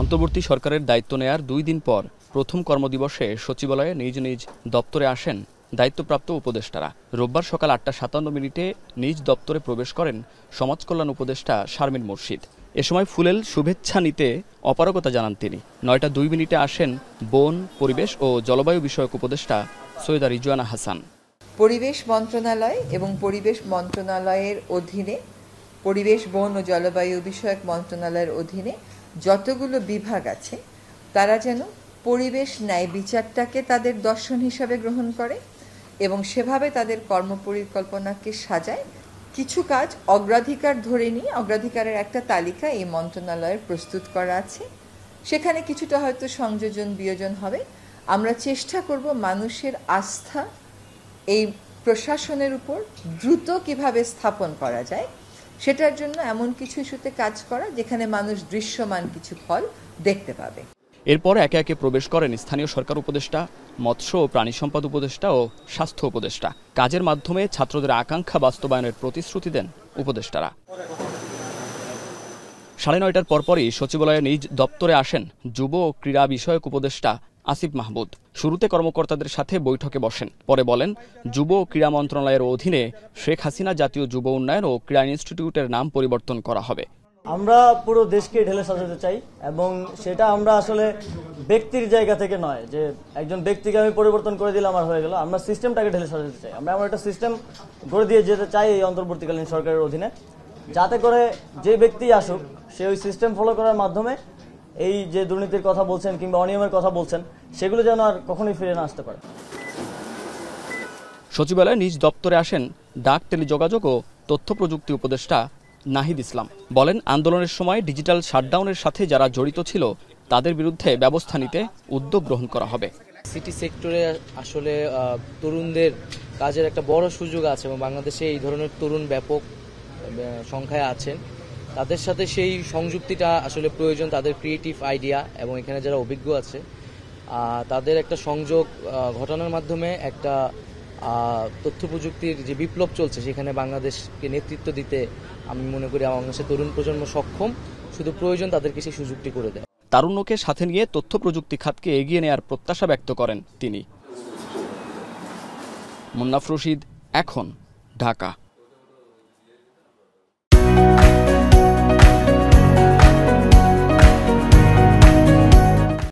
অন্তর্বর্তী সরকারের দায়িত্ব নেয়ার 2 দিন পর প্রথম কর্মদিবসে সচিবালয়ে নিজ নিজ দপ্তরে আসেন দায়িত্বপ্রাপ্ত উপদেষ্টারা। রোববার সকাল 8:57 নিজ দপ্তরে প্রবেশ করেন সমাজ কল্যাণ উপদেষ্টা শারমিন মুর্শিদ। এ সময় ফুলেল শুভেচ্ছা নিতে অপারগতা জানান তিনি। 9:02 আসেন বন, পরিবেশ ও জলবায়ু বিষয়ক উপদেষ্টা সৈয়দা রিজওয়ানা হাসান। পরিবেশ মন্ত্রণালয় এবং পরিবেশ মন্ত্রণালয়ের অধীনে পরিবেশ, বন ও জলবায়ু বিষয়ক মন্ত্রণালয়ের অধীনে যতগুলো বিভাগ আছে তারা যেন পরিবেশ ন্যায় বিচারটাকে তাদের দর্শন হিসাবে গ্রহণ করে এবং সেভাবে তাদের কর্মপরিকল্পনাকে সাজায়। কিছু কাজ অগ্রাধিকার ধরে নিয়ে অগ্রাধিকারের একটা তালিকা এই মন্ত্রণালয়ের প্রস্তুত করা আছে। সেখানে কিছুটা হয়তো সংযোজন বিয়োজন হবে। আমরা চেষ্টা করব মানুষের আস্থা এই প্রশাসনের উপর দ্রুত কিভাবে স্থাপন করা যায় সেটার জন্য এমন কিছু ইস্যুতে কাজ করা যেখানে মানুষ দৃশ্যমান কিছু ফল দেখতে পাবে। এরপর একে একে প্রবেশ করেন স্থানীয় সরকার উপদেষ্টা, মৎস্য ও প্রাণী সম্পদ উপদেষ্টা ও স্বাস্থ্য উপদেষ্টা। কাজের মাধ্যমে ছাত্রদের আকাঙ্ক্ষা বাস্তবায়নের প্রতিশ্রুতি দেন উপদেষ্টারা। 9:30টার পরপরই সচিবালয়ে নিজ দপ্তরে আসেন যুব ও ক্রীড়া বিষয়ক উপদেষ্টা আসিফ মাহমুদ। শুরুতে কর্মকর্তাদের সাথে বৈঠকে বসেন। পরে বলেন, যুব ও ক্রীড়া মন্ত্রণালয়ের অধীনে শেখ হাসিনা জাতীয় যুব উন্নয়ন ও ক্রীড়া ইনস্টিটিউটের নাম পরিবর্তন করা হবে। আমরা পুরো দেশকে ঢেলে সাজাতে চাই এবং সেটা আমরা আসলে ব্যক্তির জায়গা থেকে নয় যে একজন ব্যক্তিকে আমি পরিবর্তন করে দিলাম আর হয়ে গেল। আমরা সিস্টেমটাকে ঢেলে সাজাতে চাই। আমরা এমন একটা সিস্টেম গড়ে দিয়ে যেতে চাই এই অন্তর্বর্তীকালীন সরকারের অধীনে, যাতে করে যে ব্যক্তি আসুক সে ওই সিস্টেম ফলো করার মাধ্যমে এই যে দুর্নীতির কথা বলছেন কিংবা অনিয়মের কথা বলছেন সেগুলো যেন আর কখনোই ফিরে না আসতে পারে। সচিবালয়ে নিজ দপ্তরে আসেন ডাক, টেলিযোগাযোগ ও তথ্য প্রযুক্তি উপদেষ্টা নাহিদ ইসলাম। বলেন, আন্দোলনের সময় ডিজিটাল শাটডাউনের সাথে যারা জড়িত ছিল তাদের বিরুদ্ধে ব্যবস্থা নিতে উদ্যোগ গ্রহণ করা হবে। সিটি সেক্টরে আসলে তরুণদের কাজের একটা বড় সুযোগ আছে এবং বাংলাদেশে এই ধরনের তরুণ ব্যাপক সংখ্যায় আছেন। তাদের সাথে সেই সংযুক্তিটা আসলে প্রয়োজন, তাদের ক্রিয়েটিভ আইডিয়া এবং এখানে যারা অভিজ্ঞ আছে তাদের একটা সংযোগ ঘটানোর মাধ্যমে একটা তথ্য প্রযুক্তির যে বিপ্লব চলছে সেখানে বাংলাদেশকে নেতৃত্ব দিতে আমি মনে করি আমার বাংলাদেশের তরুণ প্রজন্ম সক্ষম। শুধু প্রয়োজন তাদেরকে সেই সুযোগটি করে দেয়। তারুণ্যকে সাথে নিয়ে তথ্য প্রযুক্তি খাতকে এগিয়ে নেয়ার প্রত্যাশা ব্যক্ত করেন তিনি। মুন্নাফ রশিদ, এখন, ঢাকা।